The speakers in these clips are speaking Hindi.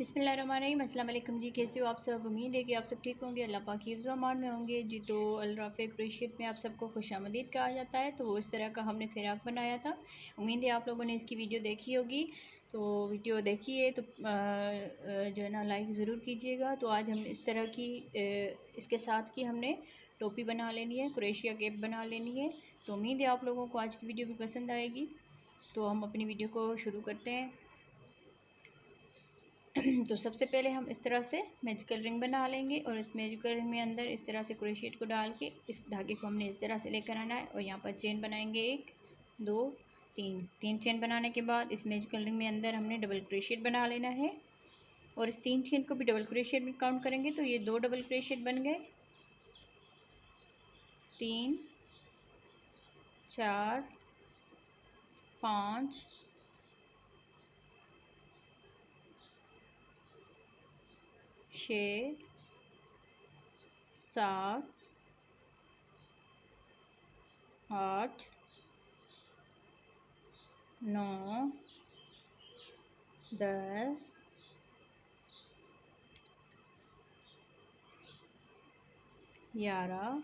बिस्मिल्लाहिर्रहमानिर्रहीम। अस्सलाम वालेकुम जी, कैसे हो आप सब। उम्मीद है कि आप सब ठीक होंगे, अल्लाह पाक की हिफ्ज़ अमान में होंगे जी। तो अल राफ़े क्रोशियत में आप सबको खुशामदीद कहा जाता है। तो इस तरह का हमने फ़िराक बनाया था। उम्मीद है आप लोगों ने इसकी वीडियो देखी होगी। तो वीडियो देखिए तो जो है ना लाइक ज़रूर कीजिएगा। तो आज हम इस तरह की इसके साथ की हमने टोपी बना लेनी है, क्रोशिया कैप बना लेनी है। तो उम्मीद है आप लोगों को आज की वीडियो भी पसंद आएगी। तो हम अपनी वीडियो को शुरू करते हैं। तो सबसे पहले हम इस तरह से मैजिकल रिंग बना लेंगे और इस मैजिकल रिंग में अंदर इस तरह से क्रोशियट को डाल के इस धागे को हमने इस तरह से लेकर आना है और यहाँ पर चेन बनाएंगे 1 2 3 चेन बनाने के बाद इस मैजिकल रिंग में अंदर हमने डबल क्रोशियट बना लेना है और इस 3 चेन को भी डबल क्रोशियट में काउंट करेंगे तो ये 2 डबल क्रोशियट बन गए। 3 4 5 6 7 8 9 10 11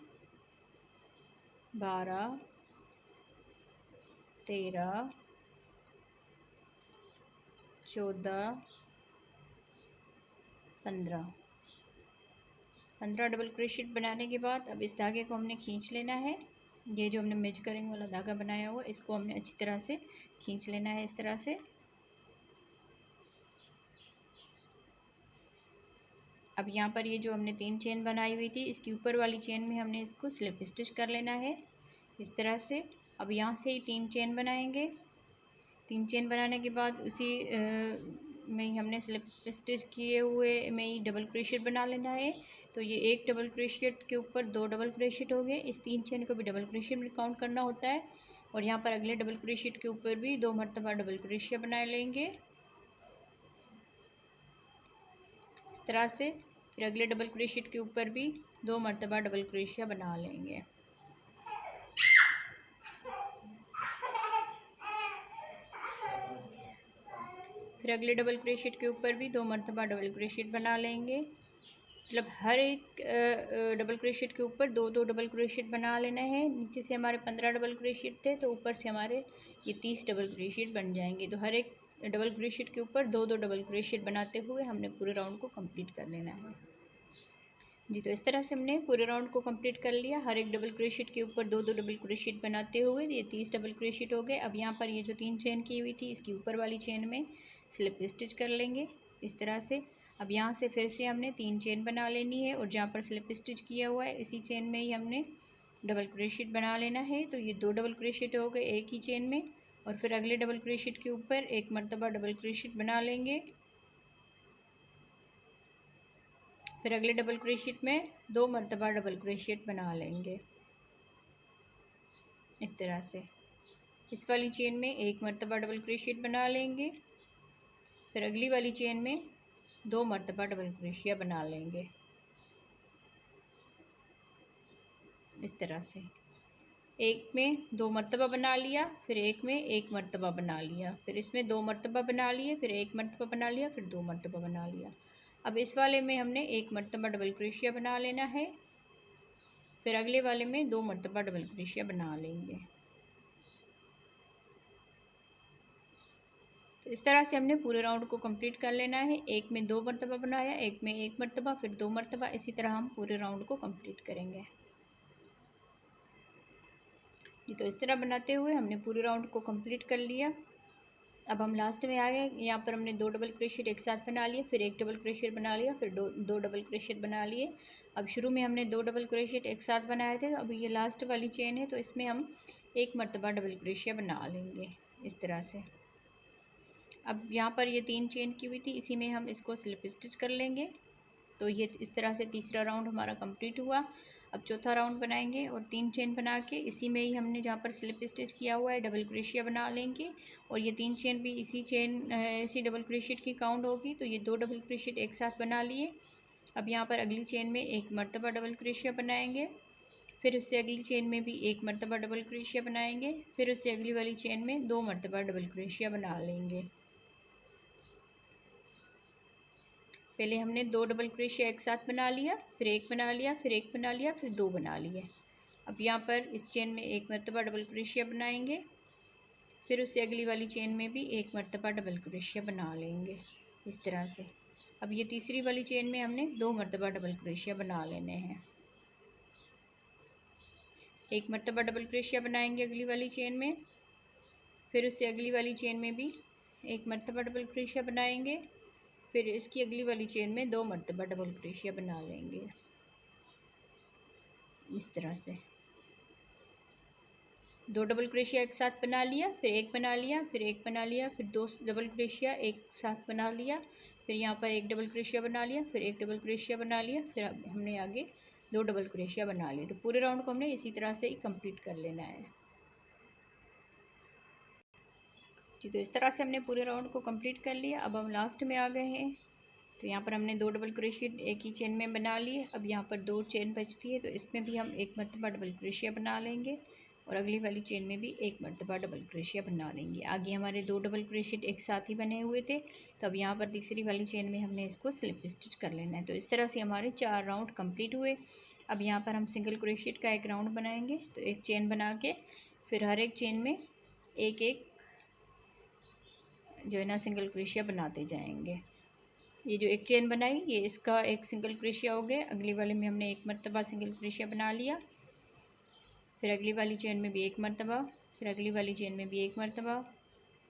12 13 14 15 डबल क्रोशियट बनाने के बाद अब इस धागे को हमने खींच लेना है। ये जो हमने मेजर रिंग वाला धागा बनाया हुआ इसको हमने अच्छी तरह से खींच लेना है इस तरह से। अब यहाँ पर ये जो हमने 3 चेन बनाई हुई थी इसकी ऊपर वाली चेन में हमने इसको स्लिप स्टिच कर लेना है इस तरह से। अब यहाँ से ही 3 चेन बनाएंगे। 3 चेन बनाने के बाद उसी में ही हमने स्लिप स्टिच किए हुए में ही डबल क्रोशियट बना लेना है। तो ये एक डबल क्रोशियट के ऊपर 2 डबल क्रोशियट हो गए। इस 3 चेन को भी डबल क्रोशियट में काउंट करना होता है और यहाँ पर अगले डबल क्रोशियट के ऊपर भी 2 मरतबा डबल क्रोशियट बना लेंगे इस तरह से। फिर अगले डबल क्रोशियट के ऊपर भी 2 मरतबा डबल क्रोशियट बना लेंगे। फिर अगले डबल क्रोशियट के ऊपर भी 2 मरतबा डबल क्रोशियट बना लेंगे। मतलब हर एक डबल क्रोशियट के ऊपर 2 डबल क्रोशियट बना लेना है। नीचे से हमारे 15 डबल क्रोशियट थे तो ऊपर से हमारे ये 30 डबल क्रोशियट बन जाएंगे। तो हर एक डबल क्रोशियट के ऊपर 2 डबल क्रोशियट बनाते हुए हमने पूरे राउंड को कंप्लीट कर लेना है जी। तो इस तरह से हमने पूरे राउंड को कंप्लीट कर लिया। हर एक डबल क्रोशियट के ऊपर 2 डबल क्रोशियट बनाते हुए ये 30 डबल क्रोशियट हो गए। अब यहाँ पर ये जो 3 चेन की हुई थी इसकी ऊपर वाली चेन में स्लिप स्टिच कर लेंगे इस तरह से। अब यहाँ से फिर से हमने 3 चेन बना लेनी है और जहाँ पर स्लिप स्टिच किया हुआ है इसी चेन में ही हमने डबल क्रोशियट बना लेना है। तो ये 2 डबल क्रोशियट हो गए एक ही चेन में और फिर अगले डबल क्रोशियट के ऊपर 1 मरतबा डबल क्रोशियट बना लेंगे। फिर अगले डबल क्रोशियट में 2 मरतबा डबल क्रोशियट बना लेंगे इस तरह से। इस वाली चेन में 1 मरतबा डबल क्रोशियट बना लेंगे। फिर अगली वाली चेन में 2 मरतबा डबल क्रोशियट बना लेंगे इस तरह से। एक में 2 मरतबा बना लिया, फिर एक में 1 मरतबा बना लिया, फिर इसमें 2 मरतबा बना लिए, फिर 1 मरतबा बना लिया, फिर 2 मरतबा बना लिया। अब इस वाले में हमने 1 मरतबा डबल क्रोशियट बना लेना है। फिर अगले वाले में 2 मरतबा डबल क्रोशियट बना लेंगे। तो इस तरह से हमने पूरे राउंड को कंप्लीट कर लेना है। एक में 2 मरतबा बनाया, एक में 1 मरतबा, फिर 2 मरतबा। इसी तरह हम पूरे राउंड को कंप्लीट करेंगे जी। तो इस तरह बनाते हुए हमने पूरे राउंड को कंप्लीट कर लिया। अब हम लास्ट में आ गए। यहाँ पर हमने 2 डबल क्रोशियट एक साथ बना लिए, फिर 1 डबल क्रोशियट बना लिया, फिर दो डबल क्रोशियट बना लिए। अब शुरू में हमने 2 डबल क्रोशियट एक साथ बनाए थे। तो अब ये लास्ट वाली चेन है तो इसमें हम 1 मरतबा डबल क्रोशियट बना लेंगे इस तरह से। अब यहाँ पर ये 3 चेन की हुई थी इसी में हम इसको स्लिप स्टिच कर लेंगे। तो ये इस तरह से तीसरा राउंड हमारा कंप्लीट हुआ। अब चौथा राउंड बनाएंगे और 3 चेन बना के इसी में ही हमने जहाँ पर स्लिप स्टिच किया हुआ है डबल क्रोशियट बना लेंगे और ये 3 चेन भी इसी डबल क्रोशियट की काउंट होगी। तो ये 2 डबल क्रोशियट एक साथ बना लिए। अब यहाँ पर अगली चेन में 1 मरतबा डबल क्रोशियट बनाएंगे, फिर उससे अगली चेन में भी 1 मरतबा डबल क्रोशियट बनाएंगे, फिर उससे अगली वाली चेन में 2 मरतबा डबल क्रोशियट बना लेंगे पहले हमने 2 डबल क्रोशिया एक साथ बना लिया, फिर एक बना लिया, फिर एक बना लिया, फिर 2 बना लिए। अब यहाँ पर इस चेन में एक मरतबा डबल क्रोशिया बनाएंगे, फिर उससे अगली वाली चेन में भी एक मरतबा डबल क्रोशिया बना लेंगे इस तरह से। अब ये तीसरी वाली चेन में हमने 2 मरतबा डबल क्रोशिया बना लेने हैं। एक मरतबा डबल क्रोशिया बनाएंगे अगली वाली चेन में, फिर उससे अगली वाली चेन में भी एक मरतबा डबल क्रोशिया बनाएंगे, फिर इसकी अगली वाली चेन में 2 मरतबा डबल क्रोशिया बना लेंगे इस तरह से। 2 डबल क्रोशिया एक साथ बना लिया, फिर एक बना लिया, फिर एक बना लिया, फिर 2 डबल क्रोशिया एक साथ बना लिया, फिर यहाँ पर एक डबल क्रोशिया बना लिया, फिर एक डबल क्रोशिया बना लिया, फिर अब हमने आगे 2 डबल क्रोशिया बना लिए। तो पूरे राउंड को हमने इसी तरह से ही कंप्लीट कर लेना है जी। तो इस तरह से हमने पूरे राउंड को कंप्लीट कर लिया। अब हम लास्ट में आ गए हैं। तो यहाँ पर हमने 2 डबल क्रोशिया एक ही चेन में बना लिए। अब यहाँ पर 2 चेन बचती है, तो इसमें भी हम एक मरतबा डबल क्रोशिया बना लेंगे और अगली वाली चेन में भी एक मरतबा डबल क्रोशिया बना लेंगे। आगे हमारे 2 डबल क्रोशिया एक साथ ही बने हुए थे, तो अब यहाँ पर तीसरी वाली चेन में हमने इसको स्लिप स्टिच कर लेना है। तो इस तरह से हमारे 4 राउंड कंप्लीट हुए। अब यहाँ पर हम सिंगल क्रोशिया का एक राउंड बनाएंगे। तो एक चेन बना के फिर हर एक चेन में एक एक जो है ना सिंगल क्रोशिया बनाते जाएंगे। ये जो एक चेन बनाई ये इसका एक सिंगल क्रोशिया हो गया। अगली वाले में हमने एक मरतबा सिंगल क्रोशिया बना लिया, फिर अगली वाली चेन में भी एक मरतबा, फिर अगली वाली चेन में भी एक मरतबा।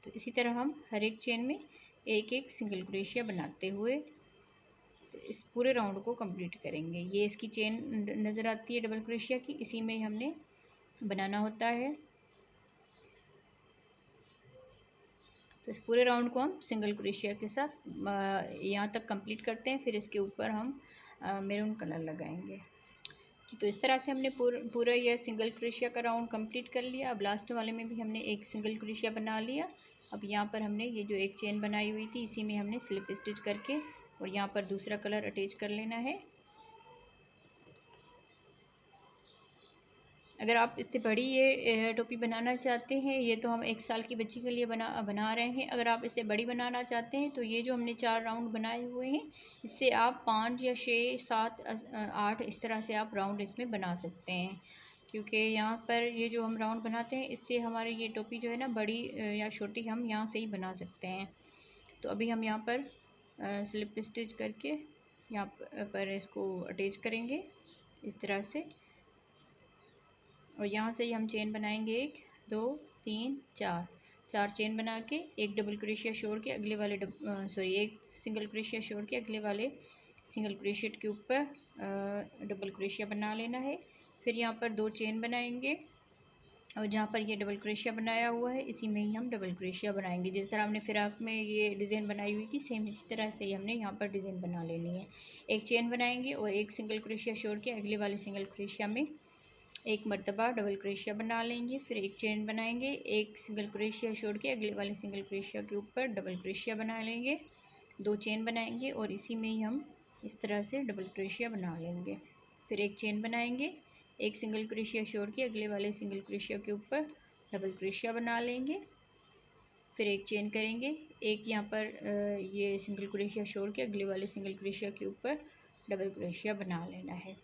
तो इसी तरह हम हर एक चेन में एक एक सिंगल क्रोशिया बनाते हुए तो इस पूरे राउंड को कंप्लीट करेंगे। ये इसकी चेन नज़र आती है डबल क्रोशिया की, इसी में हमने बनाना होता है। तो इस पूरे राउंड को हम सिंगल क्रोशिया के साथ यहाँ तक कंप्लीट करते हैं। फिर इसके ऊपर हम मैरून कलर लगाएंगे जी। तो इस तरह से हमने पूरा यह सिंगल क्रोशिया का राउंड कंप्लीट कर लिया। अब लास्ट वाले में भी हमने एक सिंगल क्रोशिया बना लिया। अब यहाँ पर हमने ये जो एक चेन बनाई हुई थी इसी में हमने स्लिप स्टिच करके और यहाँ पर दूसरा कलर अटैच कर लेना है। अगर आप इससे बड़ी ये टोपी बनाना चाहते हैं, ये तो हम 1 साल की बच्ची के लिए बना रहे हैं। अगर आप इससे बड़ी बनाना चाहते हैं तो ये जो हमने 4 राउंड बनाए हुए हैं इससे आप 5 या 6 7 8 इस तरह से आप राउंड इसमें बना सकते हैं। क्योंकि यहाँ पर ये जो हम राउंड बनाते हैं इससे हमारी ये टोपी जो है ना बड़ी या छोटी हम यहाँ से ही बना सकते हैं। तो अभी हम यहाँ पर स्लिप स्टिच करके यहाँ पर इसको अटैच करेंगे इस तरह से। और यहाँ से ही हम चेन बनाएंगे 1 2 3 4 चेन बना के एक डबल क्रोशिया छोड़ के अगले वाले एक सिंगल क्रोशिया छोड़ के अगले वाले सिंगल क्रोशिया के ऊपर डबल क्रोशिया बना लेना है। फिर यहाँ पर 2 चेन बनाएंगे और जहाँ पर ये डबल क्रोशिया बनाया हुआ है इसी में ही हम डबल क्रोशिया बनाएंगे। जिस तरह हमने फ़िराक में ये डिज़ाइन बनाई हुई थी सेम इसी तरह से ही हमने यहाँ पर डिज़ाइन बना लेनी है। एक चेन बनाएंगे और एक सिंगल क्रोशिया छोड़ के अगले वाले सिंगल क्रोशिया में एक मरतबा डबल क्रोशिया बना लेंगे। फिर एक चेन बनाएंगे, एक सिंगल क्रोशिया छोड़ के अगले वाले सिंगल क्रोशिया के ऊपर डबल क्रोशिया बना लेंगे। 2 चेन बनाएंगे और इसी में ही हम इस तरह से डबल क्रोशिया बना लेंगे। फिर एक चेन बनाएंगे, एक सिंगल क्रोशिया छोड़ के अगले वाले सिंगल क्रोशिया के ऊपर डबल क्रोशिया बना लेंगे। फिर एक चेन करेंगे, एक यहाँ पर ये सिंगल क्रोशिया छोड़ के अगले वाले सिंगल क्रोशिया के ऊपर डबल क्रोशिया बना लेना है।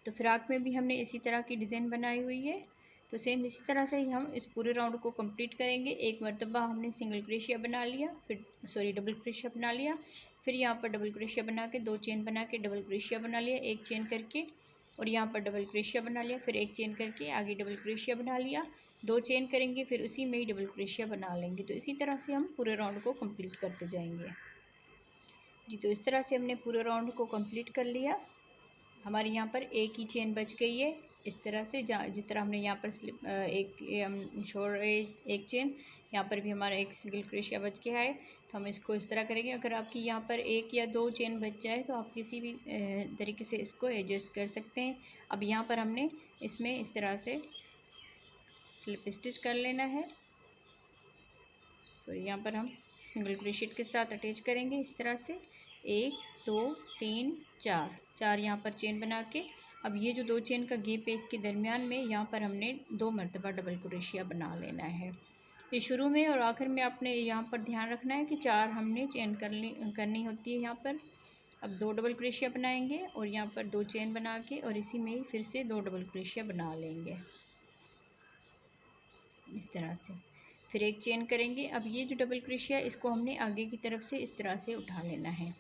तो फ़्रॉक में भी हमने इसी तरह की डिज़ाइन बनाई हुई है। तो सेम इसी तरह से ही हम इस पूरे राउंड को कंप्लीट करेंगे। एक मरतबा हमने सिंगल क्रोशिया बना लिया, फिर डबल क्रोशिया बना लिया, फिर यहाँ पर डबल क्रोशिया बना के 2 चेन बना के डबल क्रोशिया बना लिया, एक चेन करके और यहाँ पर डबल क्रोशिया बना लिया, फिर एक चेन करके आगे डबल क्रोशिया बना लिया, 2 चेन करेंगे, फिर उसी में ही डबल क्रोशिया बना लेंगे। तो इसी तरह से हम पूरे राउंड को कंप्लीट करते जाएंगे जी। तो इस तरह से हमने पूरे राउंड को कंप्लीट कर लिया। हमारे यहाँ पर एक ही चेन बच गई है इस तरह से, जिस तरह हमने यहाँ पर हम छोड़ रहे एक चेन, यहाँ पर भी हमारा एक सिंगल क्रोशिया बच गया है। तो हम इसको इस तरह करेंगे। अगर आपकी यहाँ पर 1 या 2 चेन बच जाए तो आप किसी भी तरीके से इसको एडजस्ट कर सकते हैं। अब यहाँ पर हमने इसमें इस तरह से स्लिप स्टिच कर लेना है। यहाँ पर हम सिंगल क्रोशिया के साथ अटैच करेंगे इस तरह से 1 2 3 4 यहाँ पर चेन बना के अब ये जो 2 चेन का गैप है इसके दरमियान में यहाँ पर हमने 2 मरतबा डबल क्रोशिया बना लेना है। ये शुरू में और आखिर में आपने यहाँ पर ध्यान रखना है कि 4 हमने चेन करनी होती है यहाँ पर। अब 2 डबल क्रोशिया बनाएंगे और यहाँ पर 2 चेन बना के और इसी में ही फिर से 2 डबल क्रोशिया बना लेंगे इस तरह से। फिर एक चेन करेंगे। अब ये जो डबल क्रोशिया इसको हमने आगे की तरफ से इस तरह से उठा लेना है,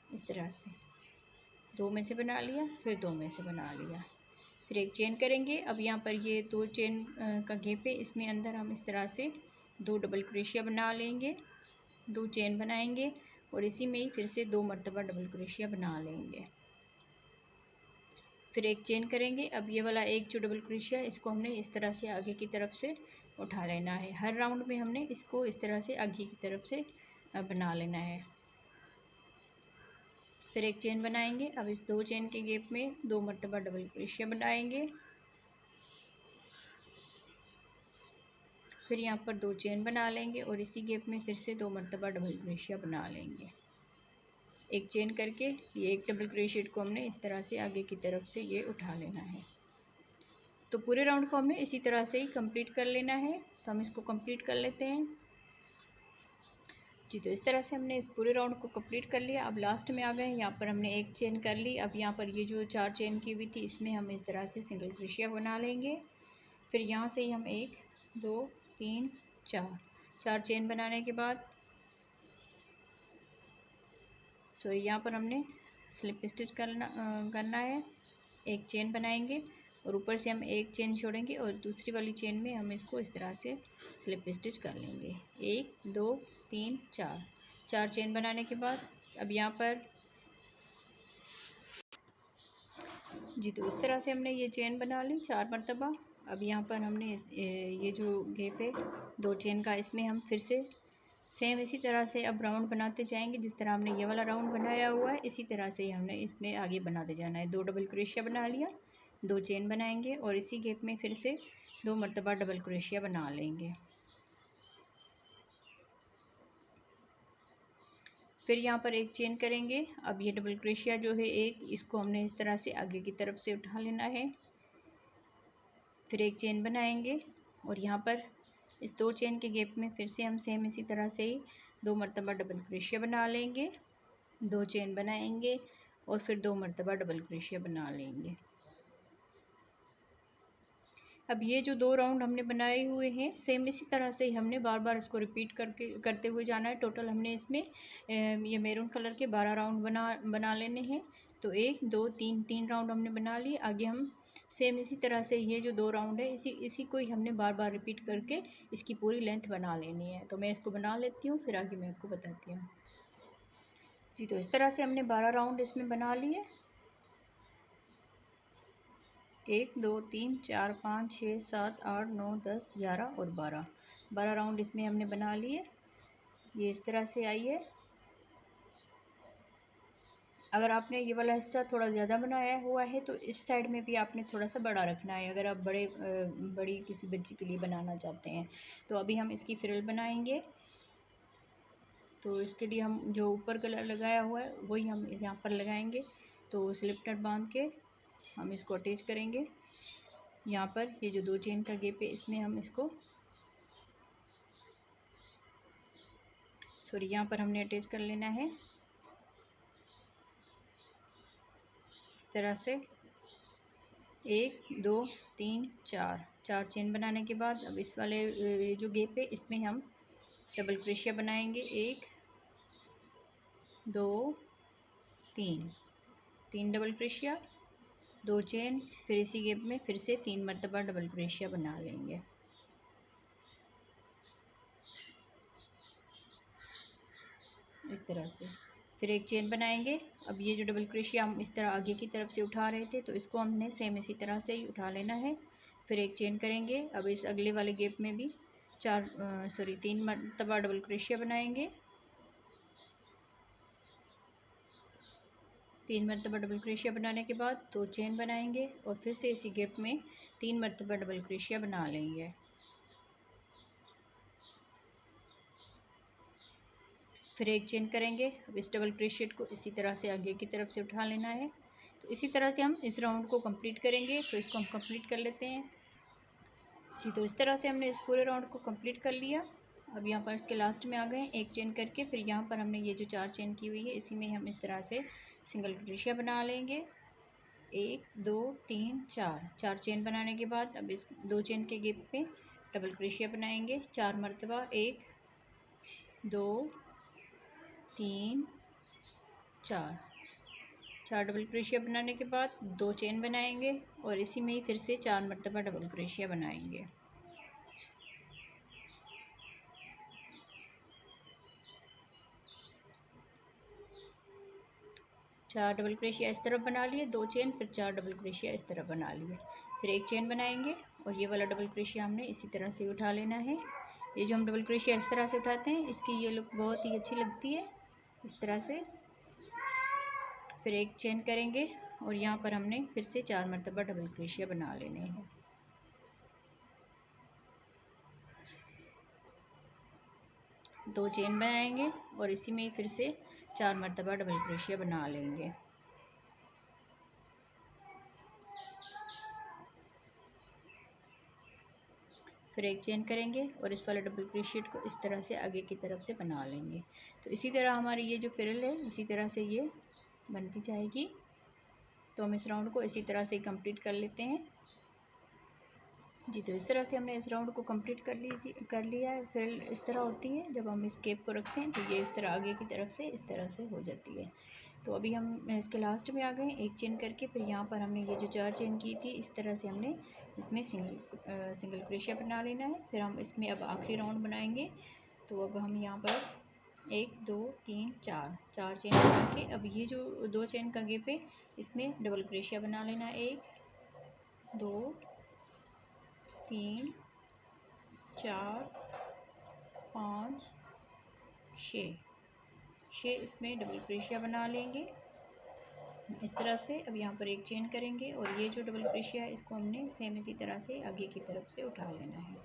इस तरह से 2 में से बना लिया, फिर 2 में से बना लिया, फिर एक चेन करेंगे। अब यहाँ पर ये 2 चेन का घेप है, इसमें अंदर हम इस तरह से 2 डबल क्रोशिया बना लेंगे, 2 चेन बनाएंगे और इसी में ही फिर से 2 मरतबा डबल क्रोशिया बना लेंगे, फिर एक चेन करेंगे। अब ये वाला एक जो डबल क्रोशिया इसको हमने इस तरह से आगे की तरफ से उठा लेना है। हर राउंड में हमने इसको इस तरह से आगे की तरफ से बना लेना है, फिर एक चेन बनाएंगे। अब इस 2 चेन के गैप में 2 मरतबा डबल क्रोशिया बनाएंगे, फिर यहाँ पर 2 चेन बना लेंगे और इसी गैप में फिर से 2 मरतबा डबल क्रोशिया बना लेंगे, एक चेन करके ये एक डबल क्रोशिया को हमने इस तरह से आगे की तरफ से ये उठा लेना है। तो पूरे राउंड को हमने इसी तरह से ही कंप्लीट कर लेना है। तो हम इसको कंप्लीट कर लेते हैं जी। तो इस तरह से हमने इस पूरे राउंड को कंप्लीट कर लिया। अब लास्ट में आ गए, यहाँ पर हमने एक चेन कर ली। अब यहाँ पर ये जो 4 चेन की हुई थी इसमें हम इस तरह से सिंगल क्रोशिया बना लेंगे, फिर यहाँ से ही हम 1 2 3 4 चेन बनाने के बाद यहाँ पर हमने स्लिप स्टिच करना है, एक चेन बनाएंगे और ऊपर से हम एक चेन छोड़ेंगे और दूसरी वाली चेन में हम इसको इस तरह से स्लिप स्टिच कर लेंगे। 1 2 3 4 चेन बनाने के बाद अब यहाँ पर जी, तो इस तरह से हमने ये चेन बना ली 4 मरतबा। अब यहाँ पर हमने ये जो गैप है 2 चेन का, इसमें हम फिर से सेम इसी तरह से अब राउंड बनाते जाएंगे। जिस तरह हमने ये वाला राउंड बनाया हुआ है इसी तरह से ही हमने इसमें आगे बनाते जाना है। 2 डबल क्रोशिया बना लिया, 2 चेन बनाएंगे और इसी गैप में फिर से 2 मरतबा डबल क्रोशिया बना लेंगे, फिर यहाँ पर एक चेन करेंगे। अब ये डबल क्रोशिया जो है एक, इसको हमने इस तरह से आगे की तरफ से उठा लेना है, फिर एक चेन बनाएंगे और यहाँ पर इस 2 चेन के गैप में फिर से हम सेम इसी तरह से ही 2 मरतबा डबल क्रोशिया बना लेंगे, 2 चेन बनाएंगे और फिर 2 मरतबा डबल क्रोशिया बना लेंगे। अब ये जो 2 राउंड हमने बनाए हुए हैं सेम इसी तरह से ही हमने बार बार इसको रिपीट करते हुए जाना है। टोटल हमने इसमें ये मैरून कलर के 12 राउंड बना लेने हैं। तो 1 2 3 राउंड हमने बना लिए। आगे हम सेम इसी तरह से ये जो 2 राउंड है इसी को ही हमने बार बार रिपीट करके इसकी पूरी लेंथ बना लेनी है। तो मैं इसको बना लेती हूँ, फिर आगे मैं आपको बताती हूँ जी। तो इस तरह से हमने 12 राउंड इसमें बना लिए, 1 2 3 4 5 6 7 8 9 10 11 और 12 राउंड इसमें हमने बना लिए। ये इस तरह से आई है। अगर आपने ये वाला हिस्सा थोड़ा ज़्यादा बनाया हुआ है तो इस साइड में भी आपने थोड़ा सा बड़ा रखना है, अगर आप बड़ी किसी बच्ची के लिए बनाना चाहते हैं। तो अभी हम इसकी फ्रिल बनाएंगे। तो इसके लिए हम जो ऊपर कलर लगाया हुआ है वही हम यहाँ पर लगाएंगे। तो स्लिप नट बांध के हम इसको अटैच करेंगे। यहाँ पर ये जो 2 चेन का गैप है इसमें हम इसको यहाँ पर हमने अटैच कर लेना है इस तरह से। 1 2 3 4 चेन बनाने के बाद अब इस वाले जो गैप है इसमें हम डबल क्रोशिया बनाएंगे। 1 2 3 डबल क्रोशिया, 2 चेन, फिर इसी गैप में फिर से 3 मरतबा डबल क्रोशिया बना लेंगे। इस तरह से फिर एक चेन बनाएंगे। अब ये जो डबल क्रोशिया हम इस तरह आगे की तरफ से उठा रहे थे तो इसको हमने सेम इसी तरह से ही उठा लेना है, फिर एक चेन करेंगे। अब इस अगले वाले गैप में भी 3 मरतबा डबल क्रोशिया बनाएंगे, 3 मरतबा डबल क्रोशिया बनाने के बाद 2 चेन बनाएंगे और फिर से इसी गैप में 3 मरतबा डबल क्रोशिया बना लेंगे, फिर एक चेन करेंगे। अब इस डबल क्रोशिया को इसी तरह से आगे की तरफ से उठा लेना है। तो इसी तरह से हम इस राउंड को कंप्लीट करेंगे। तो इसको हम कंप्लीट कर लेते हैं जी तो इस तरह से हमने इस पूरे राउंड को कंप्लीट कर लिया। अब यहाँ पर इसके लास्ट में आ गए एक चेन करके, फिर यहाँ पर हमने ये जो 4 चेन की हुई है इसी में हम इस तरह से सिंगल क्रोशिया बना लेंगे। 1 2 3 4 4 चेन बनाने के बाद अब इस 2 चेन के गैप पे डबल क्रोशिया बनाएंगे 4 मरतबा। 1 2 3 4 4 डबल क्रोशिया बनाने के बाद 2 चेन बनाएंगे और इसी में ही फिर से 4 मरतबा डबल क्रोशिया बनाएंगे। चार डबल क्रोशिया इस तरफ बना लिए, 2 चेन, फिर 4 डबल क्रोशिया इस तरफ बना लिए, फिर एक चेन बनाएंगे और ये वाला डबल क्रोशिया हमने इसी तरह से उठा लेना है। ये जो हम डबल क्रोशिया इस तरह से उठाते हैं इसकी ये लुक बहुत ही अच्छी लगती है। इस तरह से फिर एक चेन करेंगे और यहाँ पर हमने फिर से 4 मरतबा डबल क्रोशिया बना लेने हैं। दो चेन बनाएंगे और इसी में ही फिर से 4 मरतबा डबल क्रोशिया बना लेंगे। फिर एक चेन करेंगे और इस वाले डबल क्रोशिया को इस तरह से आगे की तरफ से बना लेंगे। तो इसी तरह हमारी ये जो फ्रिल है इसी तरह से ये बनती जाएगी। तो हम इस राउंड को इसी तरह से ही कंप्लीट कर लेते हैं। जी तो इस तरह से हमने इस राउंड को कंप्लीट कर लिया है। फ्रिल इस तरह होती है, जब हम इस केप को रखते हैं तो ये इस तरह आगे की तरफ से इस तरह से हो जाती है। तो अभी हम इसके लास्ट में आ गए एक चेन करके, फिर यहाँ पर हमने ये जो 4 चेन की थी इस तरह से हमने इसमें सिंगल क्रोशिया बना लेना है। फिर हम इसमें अब आखिरी राउंड बनाएंगे। तो अब हम यहाँ पर 1 2 3 4 चेन बना के अब ये जो 2 चेन का गैप है इसमें डबल क्रोशिया बना लेना है। 1 2 3 4 5 6 इसमें डबल क्रोशिया बना लेंगे इस तरह से। अब यहाँ पर एक चेन करेंगे और ये जो डबल क्रोशिया है इसको हमने सेम इसी तरह से आगे की तरफ से उठा लेना है।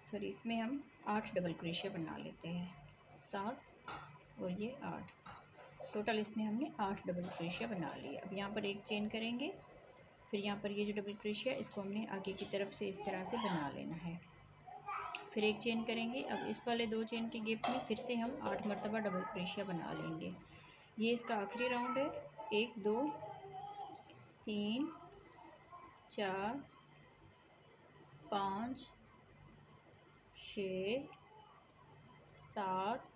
सॉरी, इसमें हम 8 डबल क्रोशिया बना लेते हैं। 7 और ये 8, टोटल इसमें हमने 8 डबल क्रोशिया बना लिए। अब यहाँ पर एक चेन करेंगे, फिर यहाँ पर ये जो डबल क्रोशिया इसको हमने आगे की तरफ से इस तरह से बना लेना है। फिर एक चेन करेंगे। अब इस वाले 2 चेन के गैप में फिर से हम 8 मरतबा डबल क्रोशिया बना लेंगे। ये इसका आखिरी राउंड है। 1 2 3 4 5 6 7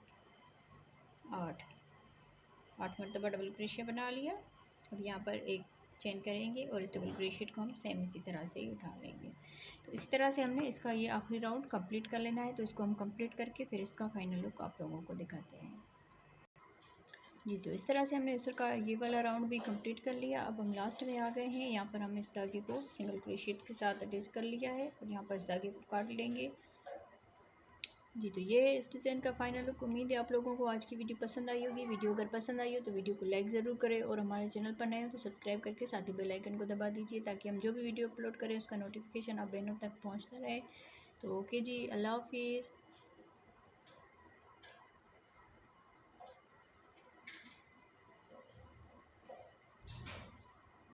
8 मरतबा डबल क्रोशिया बना लिया। अब यहाँ पर एक चेन करेंगे और इस डबल क्रोशिया को हम सेम इसी तरह से ही उठा लेंगे। तो इस तरह से हमने इसका ये आखिरी राउंड कंप्लीट कर लेना है। तो इसको हम कंप्लीट करके फिर इसका फाइनल लुक आप लोगों को दिखाते हैं। जी तो इस तरह से हमने इसका ये वाला राउंड भी कंप्लीट कर लिया। अब हम लास्ट में आ गए हैं। यहाँ पर हमने इस धागे को सिंगल क्रोशिया के साथ अटैच कर लिया है और यहाँ पर इस धागे को काट लेंगे। जी तो ये इस डिज़ाइन का फाइनल लुक। उम्मीद है आप लोगों को आज की वीडियो पसंद आई होगी। वीडियो अगर पसंद आई हो तो वीडियो को लाइक ज़रूर करें और हमारे चैनल पर नए हो तो सब्सक्राइब करके साथ ही बेल आइकन को दबा दीजिए ताकि हम जो भी वीडियो अपलोड करें उसका नोटिफिकेशन आप बहनों तक पहुंचता रहे। तो ओके जी, अल्लाह हाफिज़।